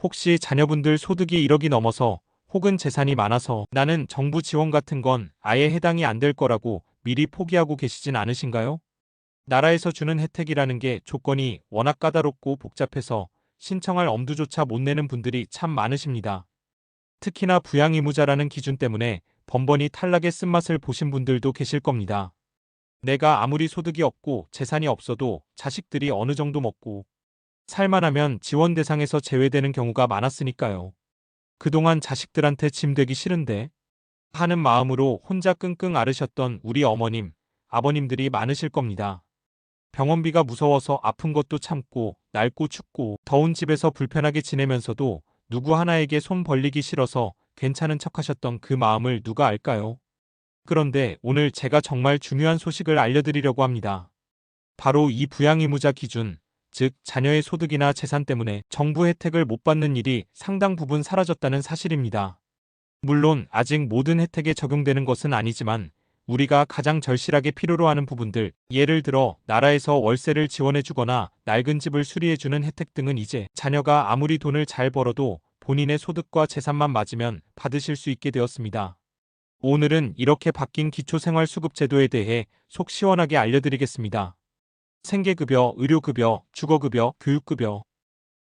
혹시 자녀분들 소득이 1억이 넘어서 혹은 재산이 많아서 나는 정부 지원 같은 건 아예 해당이 안 될 거라고 미리 포기하고 계시진 않으신가요? 나라에서 주는 혜택이라는 게 조건이 워낙 까다롭고 복잡해서 신청할 엄두조차 못 내는 분들이 참 많으십니다. 특히나 부양의무자라는 기준 때문에 번번이 탈락의 쓴맛을 보신 분들도 계실 겁니다. 내가 아무리 소득이 없고 재산이 없어도 자식들이 어느 정도 먹고 살만하면 지원 대상에서 제외되는 경우가 많았으니까요. 그동안 자식들한테 짐 되기 싫은데 하는 마음으로 혼자 끙끙 앓으셨던 우리 어머님, 아버님들이 많으실 겁니다. 병원비가 무서워서 아픈 것도 참고 낡고 춥고 더운 집에서 불편하게 지내면서도 누구 하나에게 손 벌리기 싫어서 괜찮은 척하셨던 그 마음을 누가 알까요? 그런데 오늘 제가 정말 중요한 소식을 알려드리려고 합니다. 바로 이 부양의무자 기준, 즉 자녀의 소득이나 재산 때문에 정부 혜택을 못 받는 일이 상당 부분 사라졌다는 사실입니다. 물론 아직 모든 혜택에 적용되는 것은 아니지만 우리가 가장 절실하게 필요로 하는 부분들, 예를 들어 나라에서 월세를 지원해주거나 낡은 집을 수리해주는 혜택 등은 이제 자녀가 아무리 돈을 잘 벌어도 본인의 소득과 재산만 맞으면 받으실 수 있게 되었습니다. 오늘은 이렇게 바뀐 기초생활수급제도에 대해 속 시원하게 알려드리겠습니다. 생계급여, 의료급여, 주거급여, 교육급여.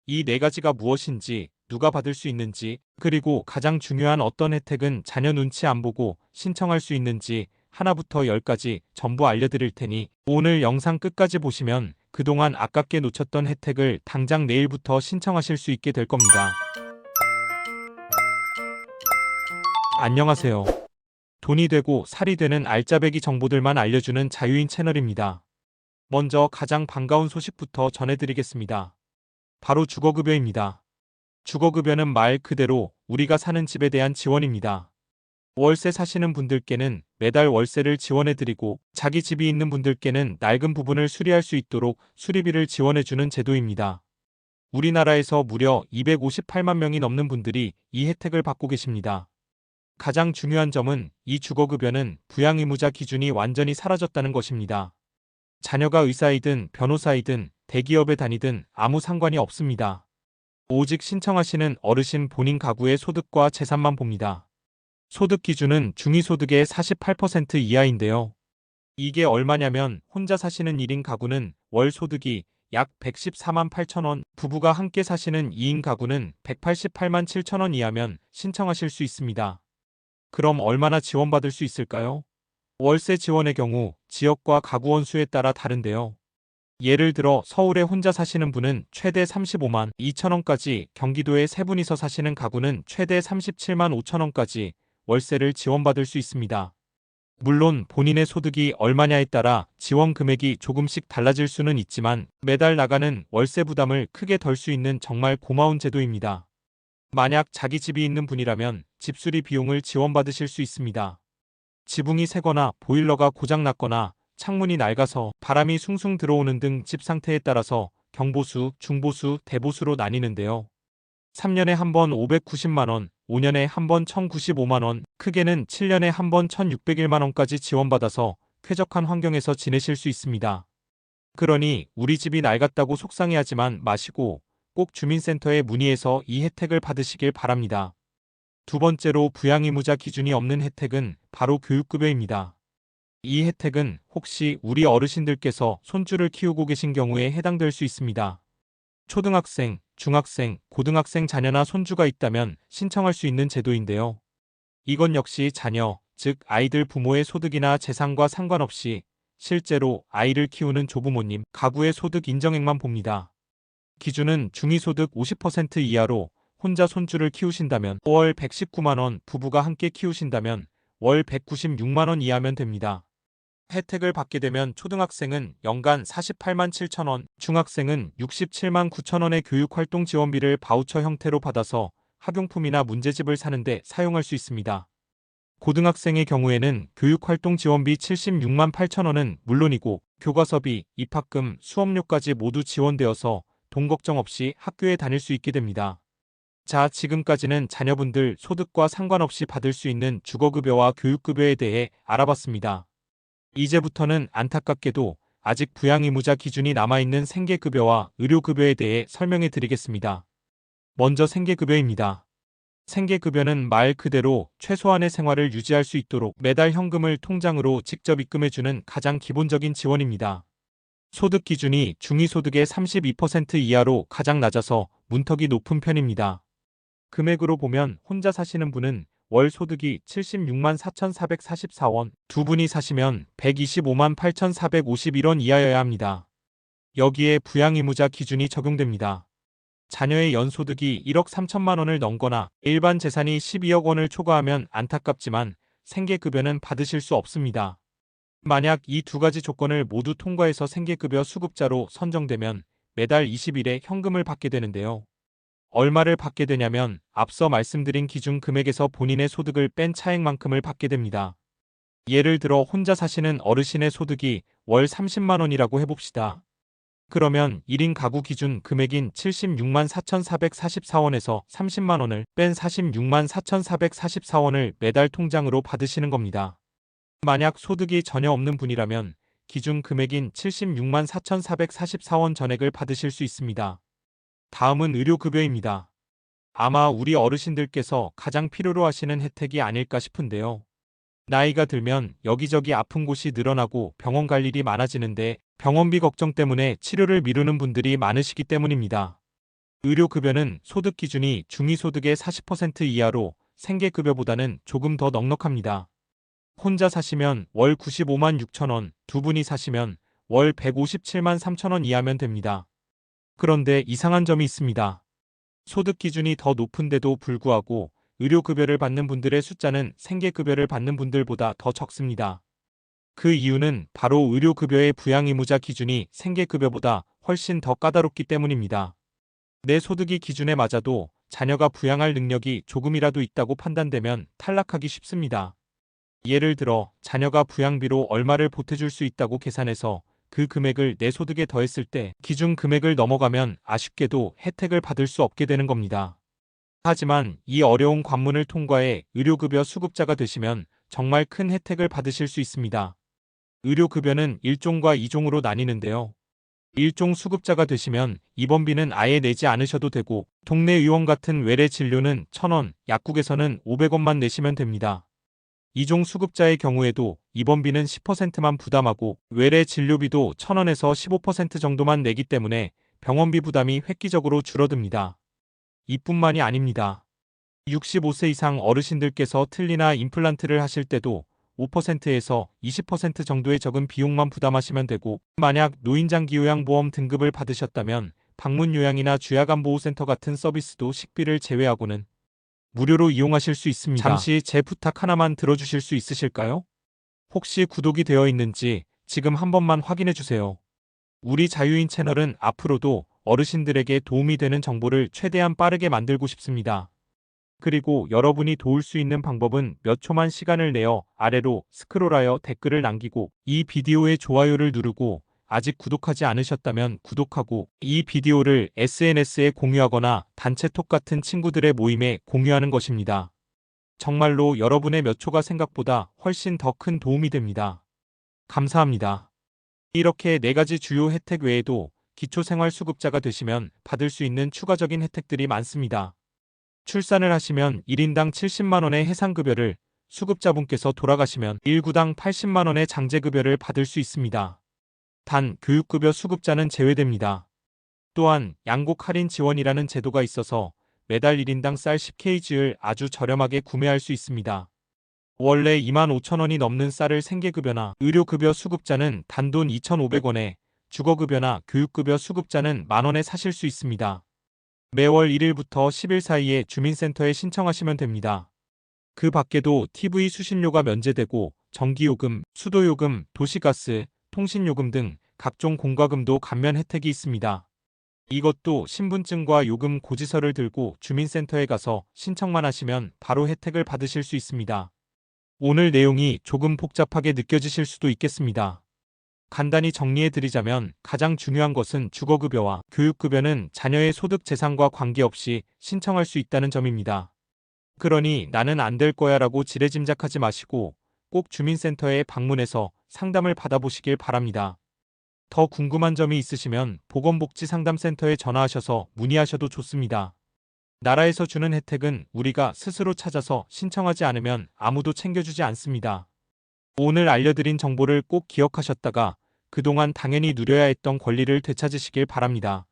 이 네 가지가 무엇인지, 누가 받을 수 있는지, 그리고 가장 중요한 어떤 혜택은 자녀 눈치 안 보고 신청할 수 있는지 하나부터 열까지 전부 알려드릴 테니 오늘 영상 끝까지 보시면 그동안 아깝게 놓쳤던 혜택을 당장 내일부터 신청하실 수 있게 될 겁니다. 안녕하세요. 돈이 되고 살이 되는 알짜배기 정보들만 알려주는 자유인 채널입니다. 먼저 가장 반가운 소식부터 전해드리겠습니다. 바로 주거급여입니다. 주거급여는 말 그대로 우리가 사는 집에 대한 지원입니다. 월세 사시는 분들께는 매달 월세를 지원해드리고 자기 집이 있는 분들께는 낡은 부분을 수리할 수 있도록 수리비를 지원해주는 제도입니다. 우리나라에서 무려 258만 명이 넘는 분들이 이 혜택을 받고 계십니다. 가장 중요한 점은 이 주거급여는 부양의무자 기준이 완전히 사라졌다는 것입니다. 자녀가 의사이든 변호사이든 대기업에 다니든 아무 상관이 없습니다. 오직 신청하시는 어르신 본인 가구의 소득과 재산만 봅니다. 소득 기준은 중위소득의 48% 이하인데요. 이게 얼마냐면 혼자 사시는 1인 가구는 월 소득이 약 114만 8천 원, 부부가 함께 사시는 2인 가구는 188만 7천 원 이하면 신청하실 수 있습니다. 그럼 얼마나 지원받을 수 있을까요? 월세 지원의 경우 지역과 가구 원수에 따라 다른데요. 예를 들어 서울에 혼자 사시는 분은 최대 35만 2천 원까지, 경기도에 세 분이서 사시는 가구는 최대 37만 5천 원까지 월세를 지원받을 수 있습니다. 물론 본인의 소득이 얼마냐에 따라 지원 금액이 조금씩 달라질 수는 있지만 매달 나가는 월세 부담을 크게 덜 수 있는 정말 고마운 제도입니다. 만약 자기 집이 있는 분이라면 집수리 비용을 지원받으실 수 있습니다. 지붕이 새거나 보일러가 고장났거나 창문이 낡아서 바람이 숭숭 들어오는 등 집 상태에 따라서 경보수, 중보수, 대보수로 나뉘는데요. 3년에 한 번 590만 원, 5년에 한 번 1095만 원, 크게는 7년에 한 번 1601만 원까지 지원받아서 쾌적한 환경에서 지내실 수 있습니다. 그러니 우리 집이 낡았다고 속상해하지만 마시고 꼭 주민센터에 문의해서 이 혜택을 받으시길 바랍니다. 두 번째로 부양의무자 기준이 없는 혜택은 바로 교육급여입니다. 이 혜택은 혹시 우리 어르신들께서 손주를 키우고 계신 경우에 해당될 수 있습니다. 초등학생, 중학생, 고등학생 자녀나 손주가 있다면 신청할 수 있는 제도인데요. 이건 역시 자녀, 즉 아이들 부모의 소득이나 재산과 상관없이 실제로 아이를 키우는 조부모님 가구의 소득 인정액만 봅니다. 기준은 중위소득 50% 이하로 혼자 손주를 키우신다면 월 119만 원, 부부가 함께 키우신다면 월 196만 원 이하면 됩니다. 혜택을 받게 되면 초등학생은 연간 48만 7천 원, 중학생은 67만 9천 원의 교육활동 지원비를 바우처 형태로 받아서 학용품이나 문제집을 사는데 사용할 수 있습니다. 고등학생의 경우에는 교육활동 지원비 76만 8천 원은 물론이고 교과서비, 입학금, 수업료까지 모두 지원되어서 돈 걱정 없이 학교에 다닐 수 있게 됩니다. 자, 지금까지는 자녀분들 소득과 상관없이 받을 수 있는 주거급여와 교육급여에 대해 알아봤습니다. 이제부터는 안타깝게도 아직 부양의무자 기준이 남아있는 생계급여와 의료급여에 대해 설명해 드리겠습니다. 먼저 생계급여입니다. 생계급여는 말 그대로 최소한의 생활을 유지할 수 있도록 매달 현금을 통장으로 직접 입금해주는 가장 기본적인 지원입니다. 소득 기준이 중위소득의 32% 이하로 가장 낮아서 문턱이 높은 편입니다. 금액으로 보면 혼자 사시는 분은 월 소득이 76만 4,444원, 두 분이 사시면 125만 8,451원 이하여야 합니다. 여기에 부양의무자 기준이 적용됩니다. 자녀의 연소득이 1억 3천만 원을 넘거나 일반 재산이 12억 원을 초과하면 안타깝지만 생계급여는 받으실 수 없습니다. 만약 이 두 가지 조건을 모두 통과해서 생계급여 수급자로 선정되면 매달 20일에 현금을 받게 되는데요. 얼마를 받게 되냐면 앞서 말씀드린 기준 금액에서 본인의 소득을 뺀 차액만큼을 받게 됩니다. 예를 들어 혼자 사시는 어르신의 소득이 월 30만 원이라고 해봅시다. 그러면 1인 가구 기준 금액인 76만 4,444원에서 30만 원을 뺀 46만 4,444원을 매달 통장으로 받으시는 겁니다. 만약 소득이 전혀 없는 분이라면 기준 금액인 76만 4,444원 전액을 받으실 수 있습니다. 다음은 의료급여입니다. 아마 우리 어르신들께서 가장 필요로 하시는 혜택이 아닐까 싶은데요. 나이가 들면 여기저기 아픈 곳이 늘어나고 병원 갈 일이 많아지는데 병원비 걱정 때문에 치료를 미루는 분들이 많으시기 때문입니다. 의료급여는 소득 기준이 중위소득의 40% 이하로 생계급여보다는 조금 더 넉넉합니다. 혼자 사시면 월 95만 6천 원, 두 분이 사시면 월 157만 3천 원 이하면 됩니다. 그런데 이상한 점이 있습니다. 소득 기준이 더 높은데도 불구하고 의료급여를 받는 분들의 숫자는 생계급여를 받는 분들보다 더 적습니다. 그 이유는 바로 의료급여의 부양의무자 기준이 생계급여보다 훨씬 더 까다롭기 때문입니다. 내 소득이 기준에 맞아도 자녀가 부양할 능력이 조금이라도 있다고 판단되면 탈락하기 쉽습니다. 예를 들어 자녀가 부양비로 얼마를 보태줄 수 있다고 계산해서 그 금액을 내 소득에 더했을 때 기준 금액을 넘어가면 아쉽게도 혜택을 받을 수 없게 되는 겁니다. 하지만 이 어려운 관문을 통과해 의료급여 수급자가 되시면 정말 큰 혜택을 받으실 수 있습니다. 의료급여는 1종과 2종으로 나뉘는데요. 1종 수급자가 되시면 입원비는 아예 내지 않으셔도 되고 동네 의원 같은 외래 진료는 1,000원, 약국에서는 500원만 내시면 됩니다. 2종 수급자의 경우에도 입원비는 10%만 부담하고 외래 진료비도 1,000원에서 15% 정도만 내기 때문에 병원비 부담이 획기적으로 줄어듭니다. 이뿐만이 아닙니다. 65세 이상 어르신들께서 틀니나 임플란트를 하실 때도 5%에서 20% 정도의 적은 비용만 부담하시면 되고 만약 노인장기요양보험 등급을 받으셨다면 방문요양이나 주야간보호센터 같은 서비스도 식비를 제외하고는 무료로 이용하실 수 있습니다. 잠시 제 부탁 하나만 들어주실 수 있으실까요? 혹시 구독이 되어 있는지 지금 한 번만 확인해 주세요. 우리 자유인 채널은 앞으로도 어르신들에게 도움이 되는 정보를 최대한 빠르게 만들고 싶습니다. 그리고 여러분이 도울 수 있는 방법은 몇 초만 시간을 내어 아래로 스크롤하여 댓글을 남기고 이 비디오에 좋아요를 누르고 아직 구독하지 않으셨다면 구독하고 이 비디오를 SNS에 공유하거나 단체톡 같은 친구들의 모임에 공유하는 것입니다. 정말로 여러분의 몇 초가 생각보다 훨씬 더 큰 도움이 됩니다. 감사합니다. 이렇게 4가지 주요 혜택 외에도 기초생활수급자가 되시면 받을 수 있는 추가적인 혜택들이 많습니다. 출산을 하시면 1인당 70만 원의 해상급여를, 수급자분께서 돌아가시면 1구당 80만 원의 장제급여를 받을 수 있습니다. 단 교육급여 수급자는 제외됩니다. 또한 양곡 할인 지원이라는 제도가 있어서 매달 1인당 쌀 10kg를 아주 저렴하게 구매할 수 있습니다. 원래 2만 5천 원이 넘는 쌀을 생계급여나 의료급여 수급자는 단돈 2,500원에, 주거급여나 교육급여 수급자는 만원에 사실 수 있습니다. 매월 1일부터 10일 사이에 주민센터에 신청하시면 됩니다. 그 밖에도 TV 수신료가 면제되고 전기요금, 수도요금, 도시가스, 통신요금 등 각종 공과금도 감면 혜택이 있습니다. 이것도 신분증과 요금 고지서를 들고 주민센터에 가서 신청만 하시면 바로 혜택을 받으실 수 있습니다. 오늘 내용이 조금 복잡하게 느껴지실 수도 있겠습니다. 간단히 정리해드리자면 가장 중요한 것은 주거급여와 교육급여는 자녀의 소득 재산과 관계없이 신청할 수 있다는 점입니다. 그러니 나는 안 될 거야 라고 지레짐작하지 마시고 꼭 주민센터에 방문해서 상담을 받아보시길 바랍니다. 더 궁금한 점이 있으시면 보건복지상담센터에 전화하셔서 문의하셔도 좋습니다. 나라에서 주는 혜택은 우리가 스스로 찾아서 신청하지 않으면 아무도 챙겨주지 않습니다. 오늘 알려드린 정보를 꼭 기억하셨다가 그동안 당연히 누려야 했던 권리를 되찾으시길 바랍니다.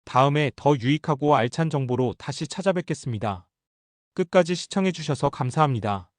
다음에 더 유익하고 알찬 정보로 다시 찾아뵙겠습니다. 끝까지 시청해주셔서 감사합니다.